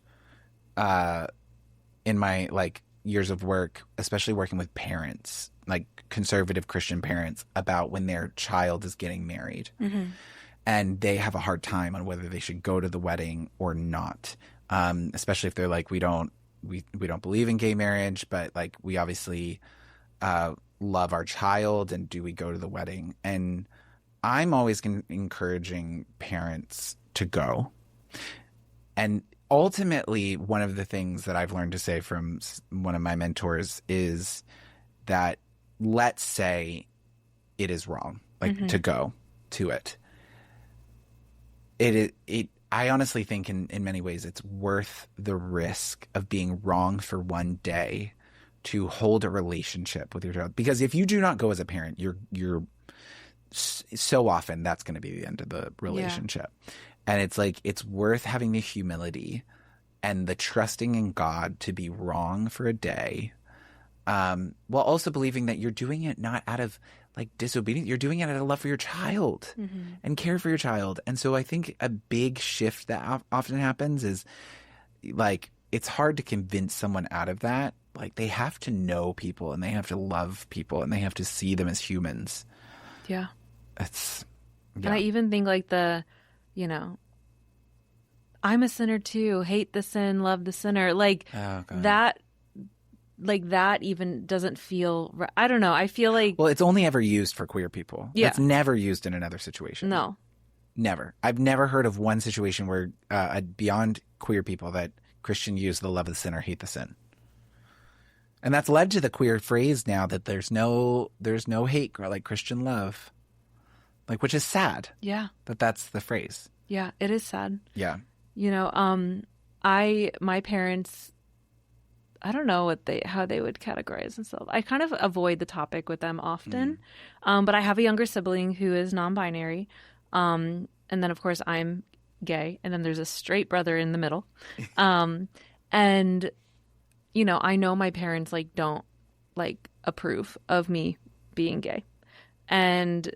in my like years of work, especially working with parents, like conservative Christian parents, about when their child is getting married and they have a hard time on whether they should go to the wedding or not, especially if they're like, we don't believe in gay marriage, but like we obviously love our child, and do we go to the wedding? And I'm always encouraging parents to go. And ultimately, one of the things that I've learned to say from one of my mentors is that let's say it is wrong, like to go to it. I honestly think in many ways it's worth the risk of being wrong for one day to hold a relationship with your child. Because if you do not go as a parent, you're so often that's going to be the end of the relationship. Yeah. And it's like, it's worth having the humility and the trusting in God to be wrong for a day, while also believing that you're doing it not out of like disobedience. You're doing it out of love for your child and care for your child. And so I think a big shift that often happens is like, it's hard to convince someone out of that. Like, they have to know people and they have to love people and they have to see them as humans. Yeah. It's, and I even think like I'm a sinner too. Hate the sin, love the sinner. Like that. Like that even doesn't feel. I don't know. I feel like. Well, it's only ever used for queer people. Yeah. It's never used in another situation. No. Never. I've never heard of one situation where beyond queer people that Christian use the love of the sinner, hate the sin. And that's led to the queer phrase now that there's no hate like Christian love. Like, which is sad. Yeah. But that's the phrase. Yeah, it is sad. Yeah. My parents, I don't know how they would categorize themselves. I kind of avoid the topic with them often. But I have a younger sibling who is non-binary. And then of course I'm gay, and then there's a straight brother in the middle. And I know my parents like don't like approve of me being gay. And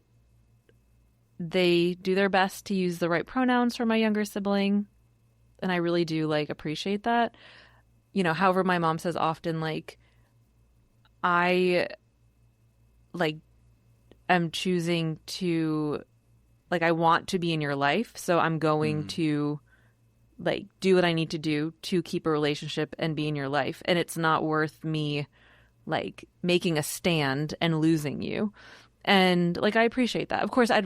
they do their best to use the right pronouns for my younger sibling. And I really do like appreciate that. However, my mom says often like, I like am choosing to like, I want to be in your life. So I'm going to like do what I need to do to keep a relationship and be in your life. And it's not worth me like making a stand and losing you. And like I appreciate that. Of course, I'd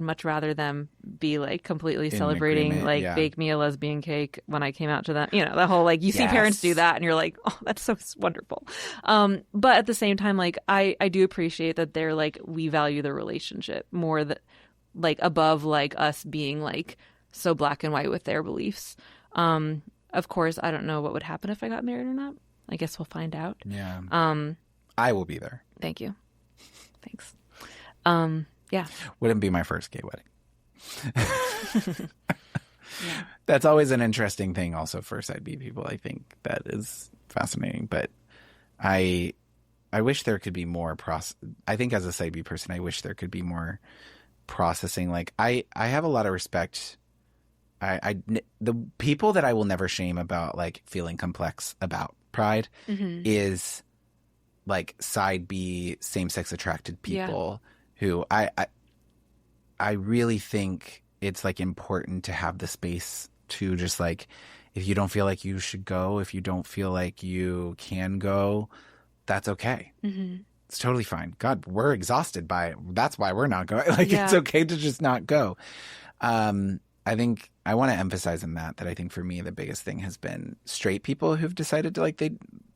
much rather them be like completely In celebrating, agreement, like yeah. bake me a lesbian cake when I came out to them. You know, the whole like you see parents do Yes. that and you're like, oh, that's so wonderful. But at the same time, like I do appreciate that they're like we value the relationship more that like above like us being like so black and white with their beliefs. Of course, I don't know what would happen if I got married or not. I guess we'll find out. Yeah. I will be there. Thank you. Thanks. Yeah. Wouldn't be my first gay wedding. Yeah. That's always an interesting thing also for side B people. I think that is fascinating. But I wish there could be more I think as a side B person, I wish there could be more processing. Like I have a lot of respect. The people that I will never shame about like feeling complex about pride is like side B same-sex attracted people who I really think it's like important to have the space to just like, if you don't feel like you should go, if you don't feel like you can go, that's okay. It's totally fine. God, we're exhausted by it. That's why we're not going. Like it's okay to just not go. I think I want to emphasize in that I think for me the biggest thing has been straight people who've decided to like they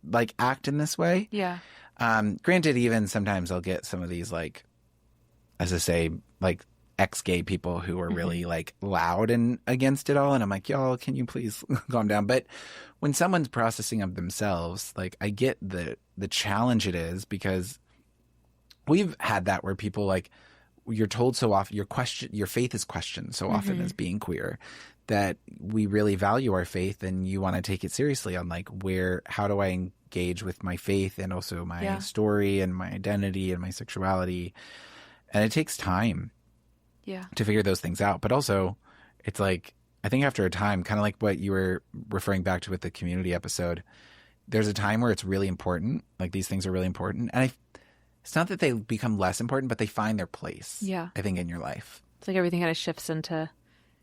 like act in this way. Yeah. Granted, even sometimes I'll get some of these like, as I say, like ex-gay people who are really like loud and against it all, and I'm like, y'all, can you please calm down? But when someone's processing of themselves, like I get the challenge it is, because we've had that where people like you're told so often your faith is questioned so often as being queer, that we really value our faith and you want to take it seriously on like how do I engage with my faith and also my story and my identity and my sexuality. And it takes time to figure those things out. But also it's like, I think after a time, kind of like what you were referring back to with the community episode, there's a time where it's really important. Like these things are really important. And it's not that they become less important, but they find their place. Yeah. I think in your life. It's like everything kind of shifts into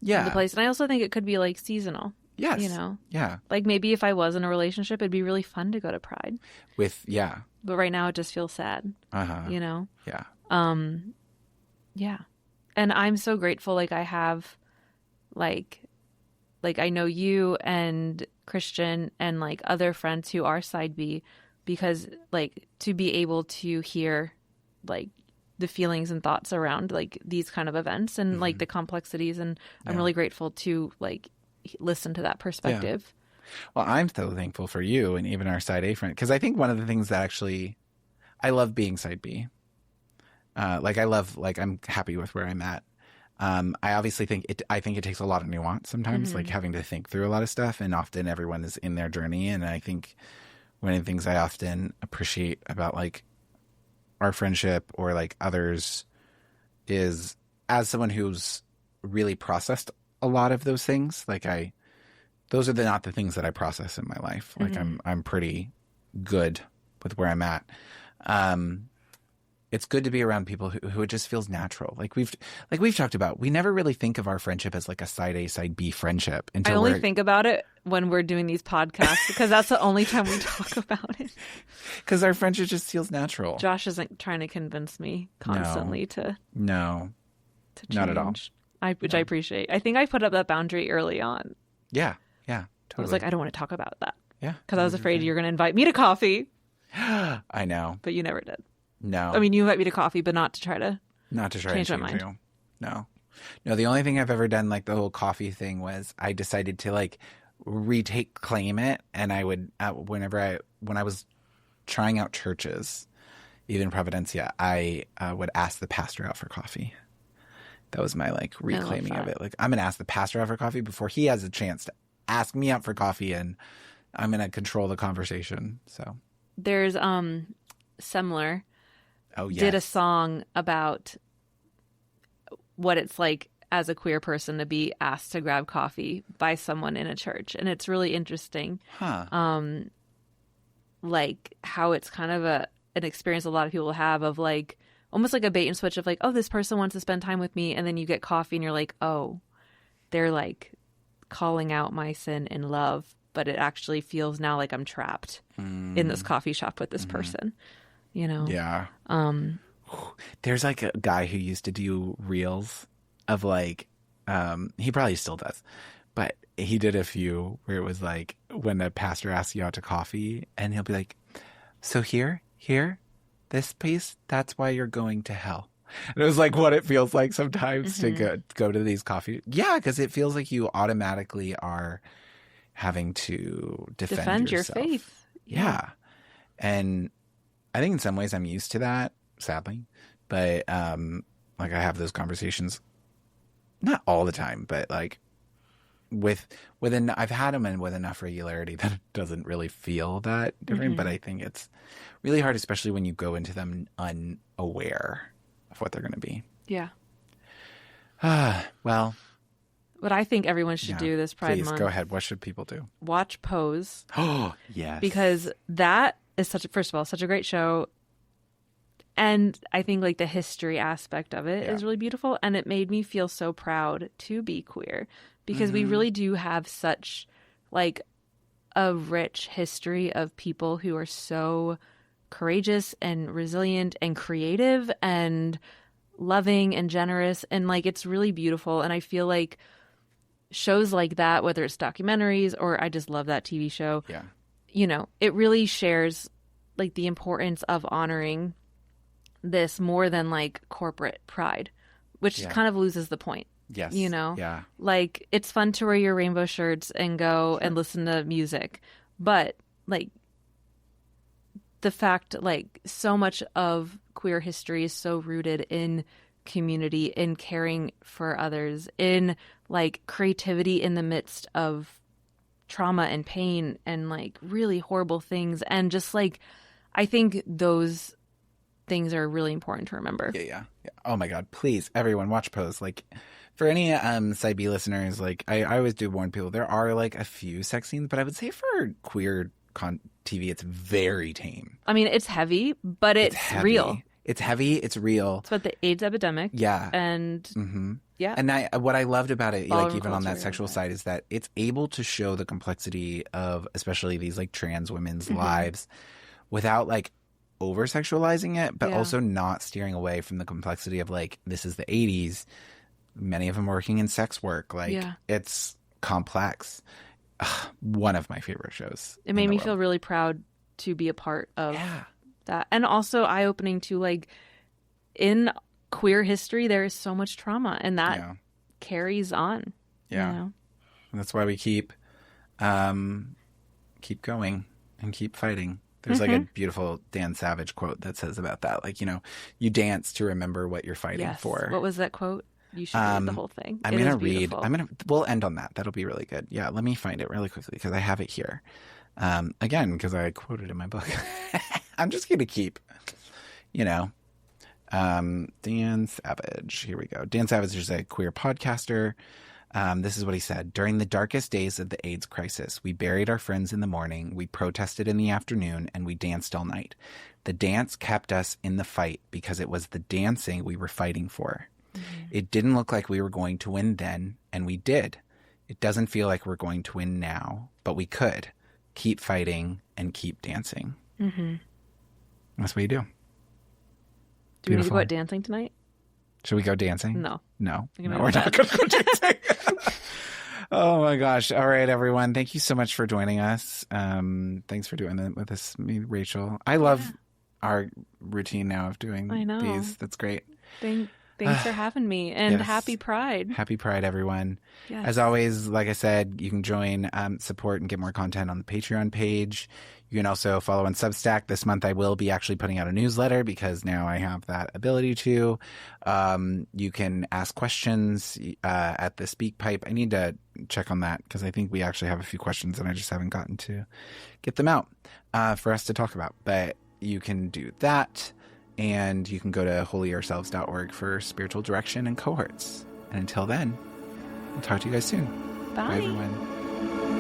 the place. And I also think it could be like seasonal. Yes. You know? Yeah. Like maybe if I was in a relationship, it'd be really fun to go to Pride. But right now it just feels sad. You know? Yeah. Yeah. And I'm so grateful. Like I have like I know you and Christian and like other friends who are side B, because like to be able to hear like the feelings and thoughts around like these kind of events and like the complexities. And I'm really grateful to like listen to that perspective. Well, I'm so thankful for you and even our side A friend, because I think one of the things that actually I love being side B. I'm happy with where I'm at. I obviously think it takes a lot of nuance sometimes, like having to think through a lot of stuff, and often everyone is in their journey. And I think one of the things I often appreciate about like our friendship or like others is, as someone who's really processed a lot of those things, like those are not the things that I process in my life. Like I'm pretty good with where I'm at. It's good to be around people who it just feels natural. Like we've talked about, we never really think of our friendship as like a side A, side B friendship. I only think about it when we're doing these podcasts, because that's the only time we talk about it. Because our friendship just feels natural. Josh isn't trying to convince me constantly to change. Not at all. Which I appreciate. I think I put up that boundary early on. Yeah, totally. I was like, I don't want to talk about that. Yeah. Because I was afraid you're going to invite me to coffee. I know. But you never did. No. I mean, you invite me to coffee, but not to try to change my mind. You. No. The only thing I've ever done, like the whole coffee thing, was I decided to like claim it. And I would, when I was trying out churches, even Providencia, I would ask the pastor out for coffee. That was my like reclaiming of it. Like, I'm going to ask the pastor out for coffee before he has a chance to ask me out for coffee, and I'm going to control the conversation. So there's Semler. Oh, yes. Did a song about what it's like as a queer person to be asked to grab coffee by someone in a church. And it's really interesting. Like how it's kind of an experience a lot of people have of like, almost like a bait and switch of like, oh, this person wants to spend time with me. And then you get coffee and you're like, oh, they're like calling out my sin in love. But it actually feels now like I'm trapped in this coffee shop with this person. You know? Yeah. There's like a guy who used to do reels of like, he probably still does, but he did a few where it was like when a pastor asks you out to coffee and he'll be like, so here, this piece, that's why you're going to hell. And it was like what it feels like sometimes to go to these coffee. Yeah, because it feels like you automatically are having to defend your yourself. faith. Yeah. And I think in some ways I'm used to that, sadly. But like I have those conversations not all the time, but like within I've had them and with enough regularity that it doesn't really feel that different. But I think it's really hard, especially when you go into them unaware of what they're going to be. Yeah. Well, what I think everyone should do this Pride Month. Please, go ahead. What should people do? Watch Pose. Oh, yes. Because that is first of all, such a great show. And I think like the history aspect of it is really beautiful. And it made me feel so proud to be queer because we really do have such like a rich history of people who are so courageous and resilient and creative and loving and generous. And like, it's really beautiful. And I feel like shows like that, whether it's documentaries or I just love that TV show, you know, it really shares like the importance of honoring this more than like corporate pride, which kind of loses the point. Yes. You know? Yeah. Like, it's fun to wear your rainbow shirts and go and listen to music. But, like, the fact, like, so much of queer history is so rooted in community, in caring for others, in, like, creativity in the midst of trauma and pain and, like, really horrible things. And just, like, I think those things are really important to remember. Yeah. Oh, my God. Please, everyone, watch Pose. Like, for any Side B listeners, like I always do warn people, there are like a few sex scenes, but I would say for queer TV, it's very tame. I mean, it's heavy, but it's real. It's heavy. It's real. It's about the AIDS epidemic. Yeah. And And what I loved about it, like even on that sexual side, is that it's able to show the complexity of especially these like trans women's lives without like over sexualizing it, but also not steering away from the complexity of like, this is the 80s. Many of them working in sex work. Like, it's complex. One of my favorite shows. It made me feel really proud to be a part of that. And also eye-opening to, like, in queer history, there is so much trauma, and that carries on. Yeah. You know? That's why we keep going and keep fighting. There's like a beautiful Dan Savage quote that says about that. Like, you know, you dance to remember what you're fighting for. What was that quote? You should read the whole thing. We'll end on that. That'll be really good. Yeah, let me find it really quickly because I have it here. Again, because I quoted in my book. I'm just going to keep, you know, Dan Savage. Here we go. Dan Savage is a queer podcaster. This is what he said. During the darkest days of the AIDS crisis, we buried our friends in the morning, we protested in the afternoon, and we danced all night. The dance kept us in the fight because it was the dancing we were fighting for. It didn't look like we were going to win then, and we did. It doesn't feel like we're going to win now, but we could. Keep fighting and keep dancing. That's what you do. Do we need to go out dancing tonight? Should we go dancing? No. No, we're not going to go dancing. Oh, my gosh. All right, everyone. Thank you so much for joining us. Thanks for doing that with us, me, Rachel. I love our routine now of doing these. That's great. Thanks for having me, and happy Pride. Happy Pride, everyone. Yes. As always, like I said, you can join, support, and get more content on the Patreon page. You can also follow on Substack. This month I will be actually putting out a newsletter because now I have that ability to. You can ask questions at the Speak Pipe. I need to check on that because I think we actually have a few questions and I just haven't gotten to get them out for us to talk about. But you can do that. And you can go to holyourselves.org for spiritual direction and cohorts. And until then, we'll talk to you guys soon. Bye. Bye, everyone.